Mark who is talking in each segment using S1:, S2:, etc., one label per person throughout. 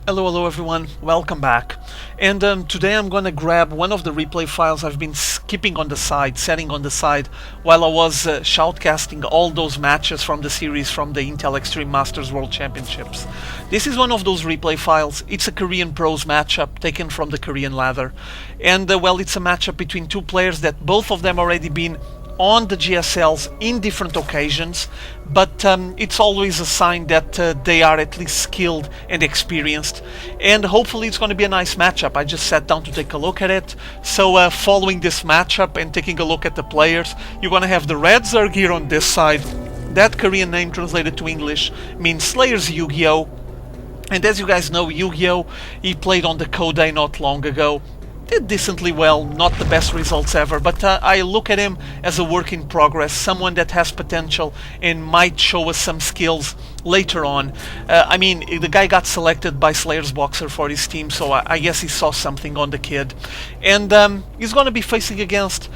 S1: Hello everyone, welcome back. And today I'm gonna grab one of the replay files I've been skipping on the side, setting on the side, while I was shoutcasting all those matches from the series from the Intel Extreme Masters World Championships. This is one of those replay files. It's a Korean pros matchup taken from the Korean ladder. And well, it's a matchup between two players that both of them already been on the GSLs in different occasions, but it's always a sign that they are at least skilled and experienced, and hopefully it's going to be a nice matchup. I just sat down to take a look at it. So following this matchup and taking a look at the players, you're going to have the red Zerg here on this side. That Korean name translated to English means SlayerSYuGiOh, and as you guys know, Yu-Gi-Oh! He played on the Kodai not long ago. Did decently well, not the best results ever, but I look at him as a work in progress, someone that has potential and might show us some skills later on. I mean, the guy got selected by SlayerSBoxeR for his team, so I guess he saw something on the kid. And he's going to be facing against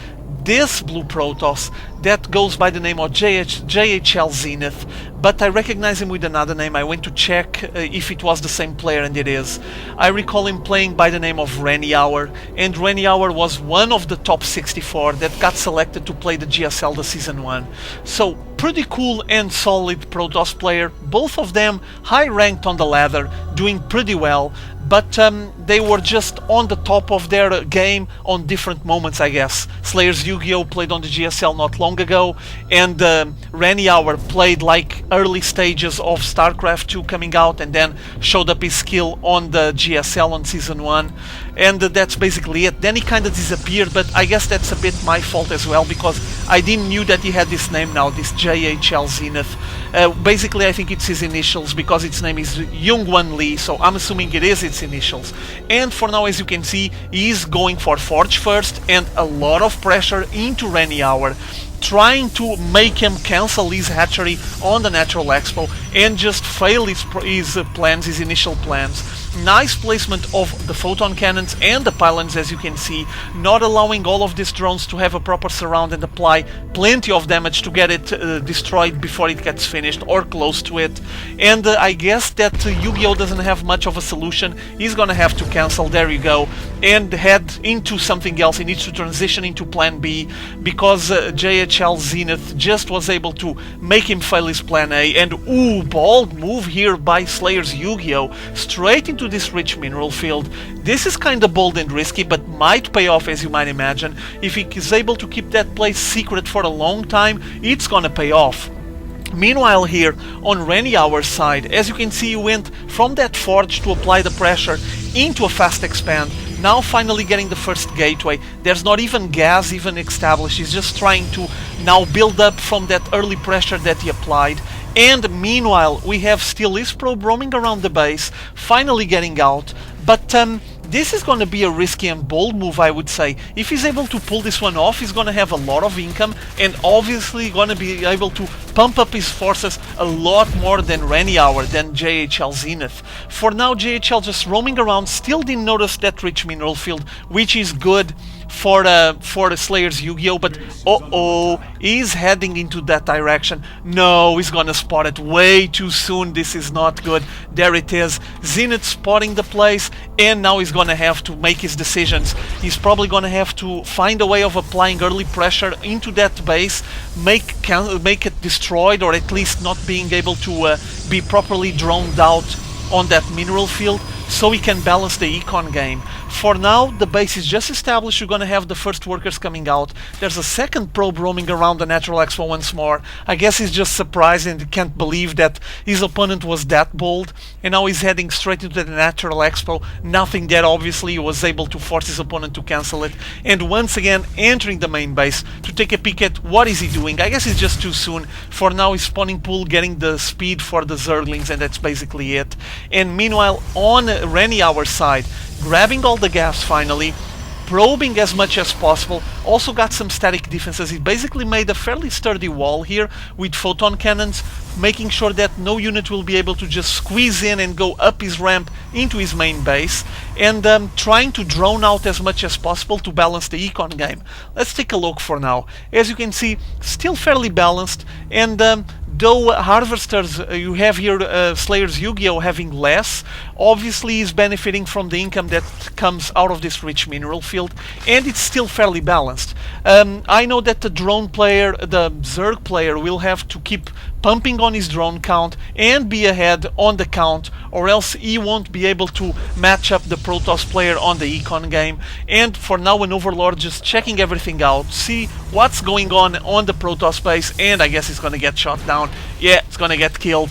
S1: this blue Protoss that goes by the name of JHLZenith, but I recognize him with another name. I went to check if it was the same player, and it is. I recall him playing by the name of RenieHour, and RenieHour was one of the top 64 that got selected to play the GSL the Season 1. So pretty cool and solid Protoss player, both of them high ranked on the ladder, doing pretty well, but they were just on the top of their game on different moments, I guess. SlayerSYuGiOh played on the GSL not long ago, and RenieHour played like early stages of Starcraft 2 coming out, and then showed up his skill on the GSL on Season 1, and that's basically it. Then he kind of disappeared, but I guess that's a bit my fault as well, because I didn't knew that he had this name now, this JHLZenith. Basically I think it's his initials, because its name is Youngwon Lee, so I'm assuming it is its initials. And for now, as you can see, he's going for Forge first, and a lot of pressure into RenieHour, trying to make him cancel his hatchery on the Natural Expo and just fail his plans, his initial plans. Nice placement of the photon cannons and the pylons, as you can see, not allowing all of these drones to have a proper surround and apply plenty of damage to get it destroyed before it gets finished or close to it. And I guess that Yu-Gi-Oh! Doesn't have much of a solution. He's gonna have to cancel, there you go, and head into something else. He needs to transition into plan B, because JHLZenith just was able to make him fail his plan A. And ooh, bold move here by SlayerSYuGiOh, straight into this rich mineral field. This is kinda bold and risky, but might pay off, as you might imagine. If he is able to keep that place secret for a long time, it's gonna pay off. Meanwhile, here on RenieHour's side, as you can see, he went from that forge to apply the pressure into a fast expand, now finally getting the first gateway. There's not even gas even established. He's just trying to now build up from that early pressure that he applied. And meanwhile, we have still his probe roaming around the base, finally getting out, but this is going to be a risky and bold move, I would say. If he's able to pull this one off, he's going to have a lot of income, and obviously going to be able to pump up his forces a lot more than RenieHour, than JHLZenith. For now, JHL just roaming around, still didn't notice that rich mineral field, which is good for the SlayerSYuGiOh, but he's heading into that direction. No, he's gonna spot it way too soon. This is not good. There it is, Zenith spotting the place, and now he's gonna have to make his decisions. He's probably gonna have to find a way of applying early pressure into that base, make it destroyed, or at least not being able to be properly droned out on that mineral field, so he can balance the econ game. For now, the base is just established. You're gonna have the first workers coming out. There's a second probe roaming around the Natural Expo once more. I guess he's just surprised and can't believe that his opponent was that bold, and now he's heading straight into the Natural Expo. Nothing that obviously he was able to force his opponent to cancel it, and once again entering the main base to take a peek at what is he doing. I guess it's just too soon. For now, he's spawning pool, getting the speed for the Zerglings, and that's basically it. And meanwhile, on RenieHour's side, grabbing all the gas finally, probing as much as possible, also got some static defenses. He basically made a fairly sturdy wall here with photon cannons, making sure that no unit will be able to just squeeze in and go up his ramp into his main base, and trying to drone out as much as possible to balance the econ game. Let's take a look for now. As you can see, still fairly balanced, and though harvesters, you have here SlayerSYuGiOh having less, obviously he's benefiting from the income that comes out of this rich mineral field, and it's still fairly balanced. I know that the drone player, the Zerg player, will have to keep pumping on his drone count and be ahead on the count, or else he won't be able to match up the Protoss player on the econ game. And for now, an Overlord just checking everything out, see what's going on the Protoss base, and I guess he's gonna get shot down. Yeah, it's gonna get killed.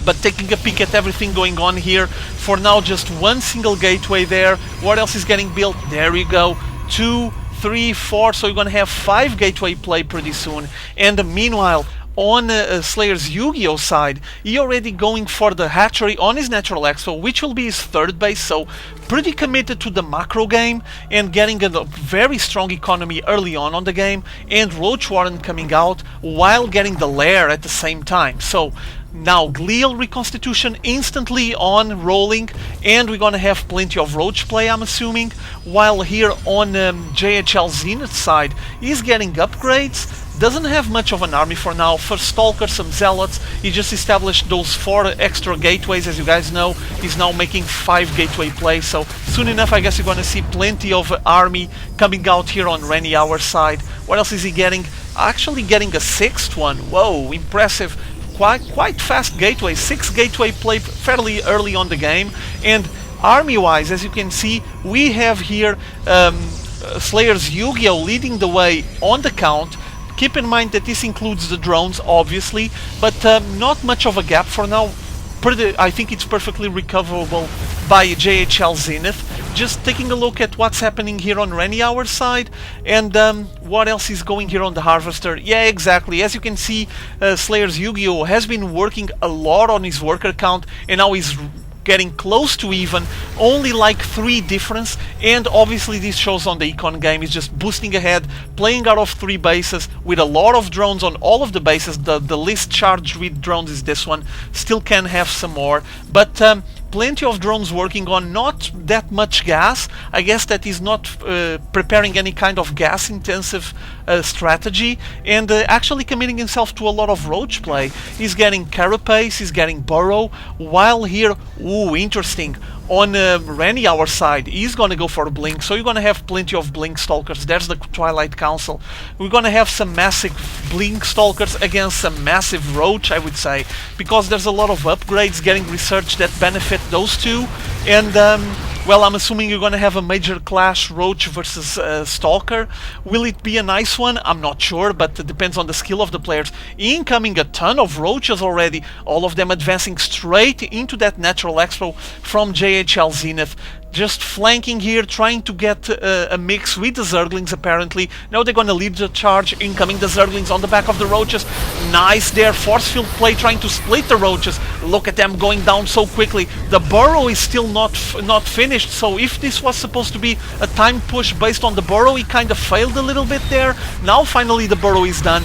S1: But taking a peek at everything going on here, for now just one single gateway there. What else is getting built? There we go. 2, 3, 4, so you're gonna have 5 gateway play pretty soon. And meanwhile, on SlayerSYuGiOh side, he already going for the hatchery on his natural expo, which will be his 3rd base, so pretty committed to the macro game and getting a very strong economy early on the game, and Roach Warren coming out while getting the lair at the same time. So now Glial Reconstitution instantly on rolling, and we're gonna have plenty of Roach play, I'm assuming, while here on JHLZenith side, he's getting upgrades. Doesn't have much of an army for now. For Stalker, some Zealots. He just established those 4 extra gateways, as you guys know. He's now making 5 gateway plays, so soon enough I guess you're gonna see plenty of army coming out here on RenieHour side. What else is he getting? Actually getting a 6th one. Whoa, impressive. Quite fast gateway. 6 gateway play fairly early on the game. And army-wise, as you can see, we have here SlayerSYuGiOh leading the way on the count. Keep in mind that this includes the drones, obviously, but not much of a gap for now. I think it's perfectly recoverable by JHLZenith. Just taking a look at what's happening here on RenieHour side, and what else is going here on the Harvester. Yeah, exactly. As you can see, SlayerSYuGiOh has been working a lot on his worker count, and now he's getting close to even, only like 3 difference, and obviously this shows on the econ game. He's just boosting ahead, playing out of 3 bases with a lot of drones on all of the bases. The list charged with drones is this one, still can have some more, but plenty of drones working on, not that much gas. I guess that he's not preparing any kind of gas intensive strategy, and actually committing himself to a lot of Roach play. He's getting Carapace, he's getting Burrow, while here, ooh, interesting, on RenieHour side, he's gonna go for Blink, so you're gonna have plenty of Blink Stalkers. There's the Twilight Council. We're gonna have some massive Blink Stalkers against some massive Roach, I would say, because there's a lot of upgrades getting researched that benefit those two, and well, I'm assuming you're gonna have a major clash, Roach versus Stalker. Will it be a nice one? I'm not sure, but it depends on the skill of the players. Incoming a ton of Roaches already, all of them advancing straight into that natural expo from JHLZenith. Just flanking here, trying to get a mix with the Zerglings apparently. Now they're gonna lead the charge, incoming the Zerglings on the back of the Roaches. Nice there, force field play, trying to split the Roaches. Look at them going down so quickly. The Burrow is still not finished, so if this was supposed to be a time push based on the Burrow, he kind of failed a little bit there. Now finally the Burrow is done.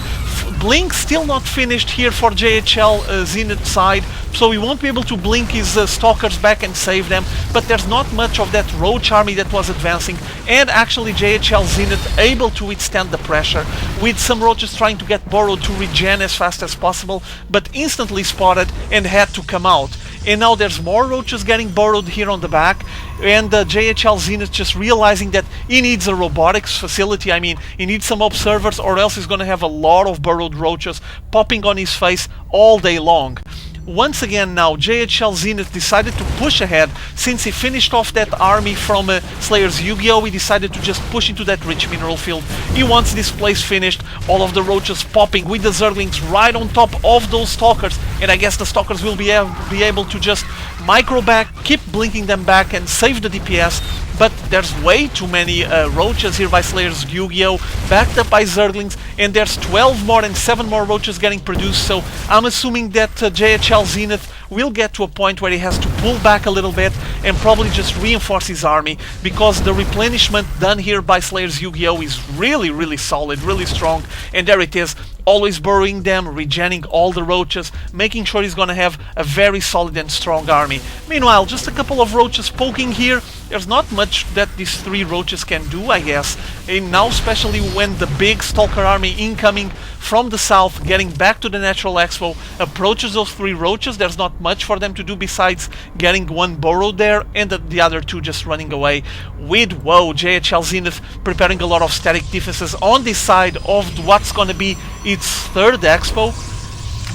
S1: Blink still not finished here for JHLZenith side, so he won't be able to blink his Stalkers back and save them, but there's not much of that Roach army that was advancing, and actually JHLZenith able to withstand the pressure, with some Roaches trying to get Burrow to regen as fast as possible, but instantly spotted and had to come out. And now there's more Roaches getting burrowed here on the back, and JHLZenith just realizing that he needs a robotics facility. I mean, he needs some observers, or else he's gonna have a lot of burrowed Roaches popping on his face all day long. Once again now, JHLZenith decided to push ahead. Since he finished off that army from SlayerSYuGiOh, he decided to just push into that rich mineral field. He wants this place finished, all of the Roaches popping with the Zerglings right on top of those Stalkers, and I guess the Stalkers will be able to just micro back, keep blinking them back and save the DPS. But there's way too many Roaches here by SlayerSYuGiOh, backed up by Zerglings, and there's 12 more and 7 more Roaches getting produced, so I'm assuming that JHLZenith will get to a point where he has to pull back a little bit and probably just reinforce his army, because the replenishment done here by SlayerSYuGiOh is really solid, really strong, and there it is. Always burrowing them, regenning all the Roaches, making sure he's gonna have a very solid and strong army. Meanwhile, just a couple of Roaches poking here. There's not much that these 3 Roaches can do, I guess. and now especially when the big Stalker army incoming from the south, getting back to the Natural Expo, approaches those 3 roaches. There's not much for them to do besides getting one burrowed there, and the other 2 just running away. With, whoa, JHLZenith preparing a lot of static defenses on this side of what's going to be its 3rd expo.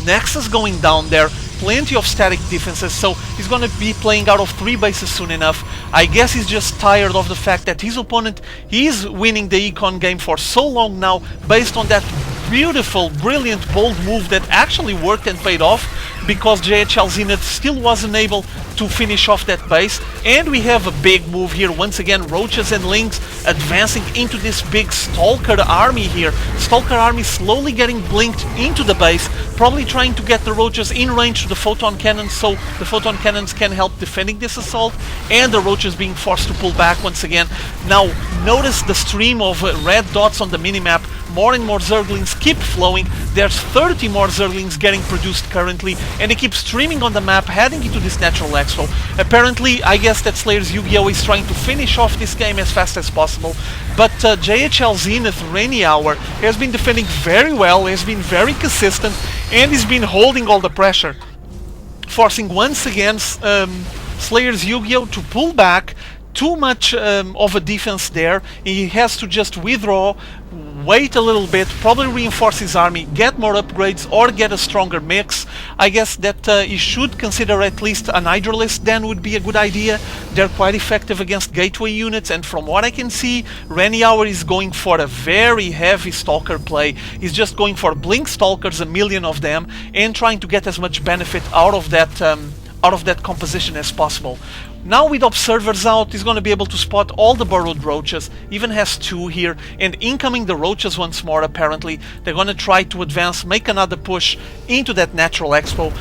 S1: Nexus going down there, plenty of static defenses, so he's going to be playing out of 3 bases soon enough. I guess he's just tired of the fact that his opponent is winning the econ game for so long now, based on that beautiful, brilliant, bold move that actually worked and paid off, because JHLZenith still wasn't able to finish off that base. And we have a big move here, once again, roaches and lings advancing into this big Stalker army here. Stalker army slowly getting blinked into the base, probably trying to get the roaches in range to the photon cannons, so the photon cannons can help defending this assault, and the roaches being forced to pull back once again. Now notice the stream of red dots on the minimap. More and more Zerglings keep flowing. There's 30 more Zerglings getting produced currently, and they keep streaming on the map, heading into this Natural Expo. Apparently, I guess that SlayerSYuGiOh is trying to finish off this game as fast as possible, but JHLZenith RenieHour has been defending very well, has been very consistent, and has been holding all the pressure, forcing once again SlayerSYuGiOh to pull back. Too much of a defense there. He has to just withdraw, wait a little bit, probably reinforce his army, get more upgrades, or get a stronger mix. I guess that he should consider at least an Hydralist then would be a good idea. They're quite effective against gateway units, and from what I can see, RenieHour is going for a very heavy Stalker play. He's just going for Blink Stalkers, 1,000,000 of them, and trying to get as much benefit out of that composition as possible. Now with observers out, he's going to be able to spot all the burrowed roaches, even has 2 here, and incoming the roaches once more apparently. They're going to try to advance, make another push into that Natural Expo.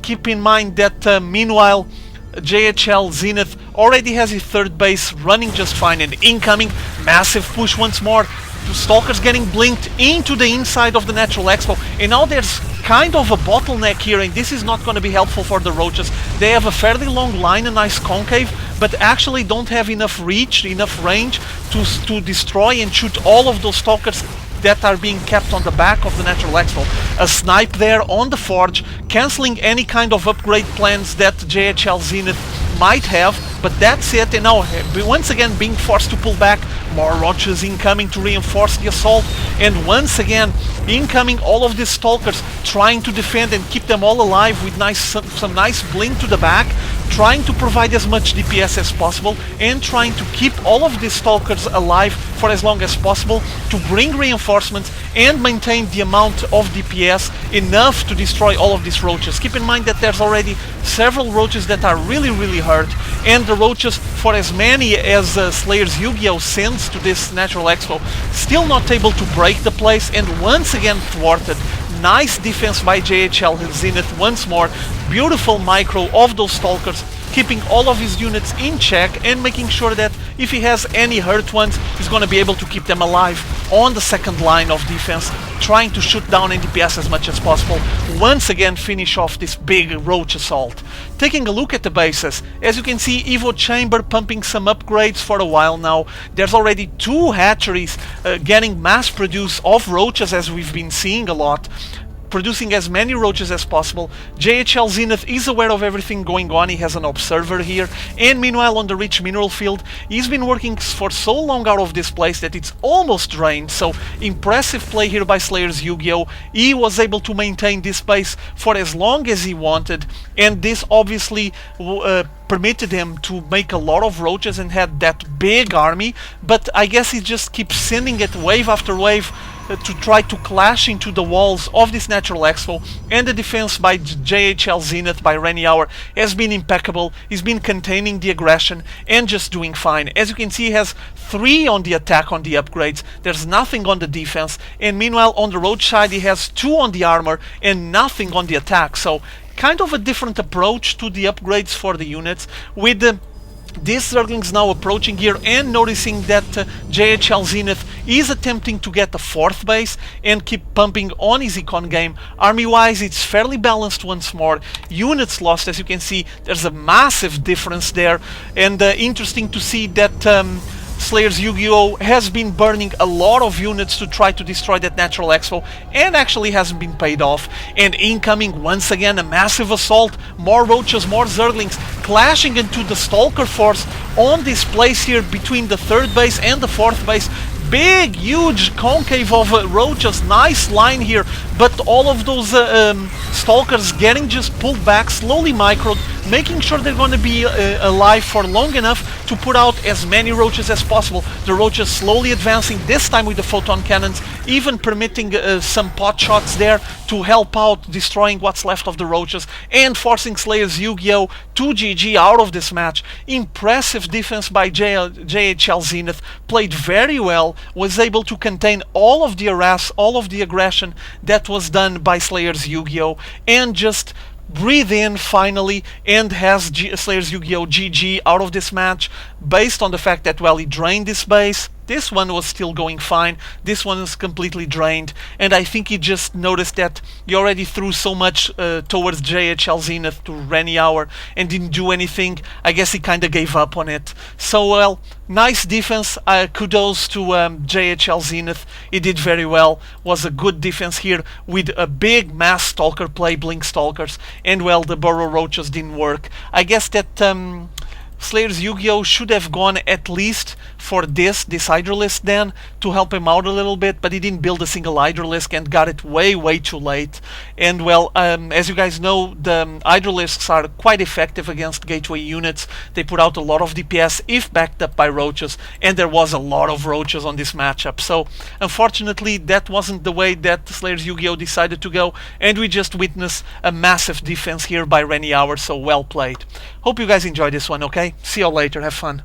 S1: Keep in mind that meanwhile, JHLZenith already has his 3rd base running just fine, and incoming, massive push once more. Stalkers getting blinked into the inside of the Natural Expo, and now there's kind of a bottleneck here, and this is not going to be helpful for the roaches. They have a fairly long line, a nice concave, but actually don't have enough reach, enough range to destroy and shoot all of those Stalkers that are being kept on the back of the Natural Expo. A snipe there on the forge, cancelling any kind of upgrade plans that JHLZenith might have, but that's it. And now once again being forced to pull back, more roaches incoming to reinforce the assault, and once again incoming all of these Stalkers trying to defend and keep them all alive with some nice blink to the back, trying to provide as much DPS as possible, and trying to keep all of these Stalkers alive for as long as possible to bring reinforcements and maintain the amount of DPS enough to destroy all of these roaches. Keep in mind that there's already several roaches that are really hurt, and the roaches, for as many as SlayerSYuGiOh sends to this Natural Expo, still not able to break the place, and once again thwarted. Nice defense by JHLZenith once more. Beautiful micro of those Stalkers, keeping all of his units in check and making sure that if he has any hurt ones, he's going to be able to keep them alive on the 2nd line of defense, trying to shoot down DPS as much as possible. Once again finish off this big roach assault. Taking a look at the bases, as you can see, Evo Chamber pumping some upgrades for a while now. There's already 2 hatcheries getting mass produce of roaches, as we've been seeing a lot, producing as many roaches as possible. JHLZenith is aware of everything going on. He has an observer here, and meanwhile on the rich mineral field, he's been working for so long out of this place that it's almost drained. So impressive play here by SlayerSYuGiOh. He was able to maintain this base for as long as he wanted, and this obviously permitted him to make a lot of roaches and had that big army, but I guess he just keeps sending it wave after wave to try to clash into the walls of this Natural Expo, and the defense by JHLZenith, by RenieHour, has been impeccable. He's been containing the aggression and just doing fine. As you can see, he has 3 on the attack on the upgrades, there's nothing on the defense, and meanwhile on the road side he has 2 on the armor and nothing on the attack. So kind of a different approach to the upgrades for the units, with these Zerglings now approaching here and noticing that JHLZenith is attempting to get a 4th base and keep pumping on his econ game. Army wise, it's fairly balanced once more. Units lost, as you can see, there's a massive difference there, and interesting to see that SlayerSYuGiOh has been burning a lot of units to try to destroy that natural expo, and actually hasn't been paid off. And incoming once again a massive assault, more roaches, more zerglings clashing into the stalker force on this place here between the 3rd base and the 4th base. Big, huge concave of roaches, nice line here, but all of those stalkers getting just pulled back, slowly microed, making sure they're going to be alive for long enough to put out as many roaches as possible. The roaches slowly advancing, this time with the photon cannons, even permitting some pot shots there to help out destroying what's left of the roaches and forcing SlayerSYuGiOh to GG out of this match. Impressive defense by JHLZenith, played very well, was able to contain all of the harass, all of the aggression that was done by SlayerSYuGiOh, and just breathe in finally, and has SlayerSYuGiOh GG out of this match based on the fact that, well, he drained this base. This one was still going fine, this one is completely drained, and I think he just noticed that he already threw so much towards JHLZenith to RenieHour and didn't do anything. I guess he kinda gave up on it. So, well, nice defense, kudos to JHLZenith, he did very well, was a good defense here with a big mass stalker play, blink stalkers, and well, the burrow roaches didn't work. I guess that SlayerSYuGiOh should have gone at least for this Hydralisk then to help him out a little bit, but he didn't build a single Hydralisk and got it way too late. And well, as you guys know, the Hydralisks are quite effective against gateway units. They put out a lot of DPS if backed up by roaches, and there was a lot of roaches on this matchup. So unfortunately that wasn't the way that SlayerSYuGiOh decided to go, and we just witnessed a massive defense here by RenieHour, so well played. Hope you guys enjoyed this one, okay? See you all later, have fun.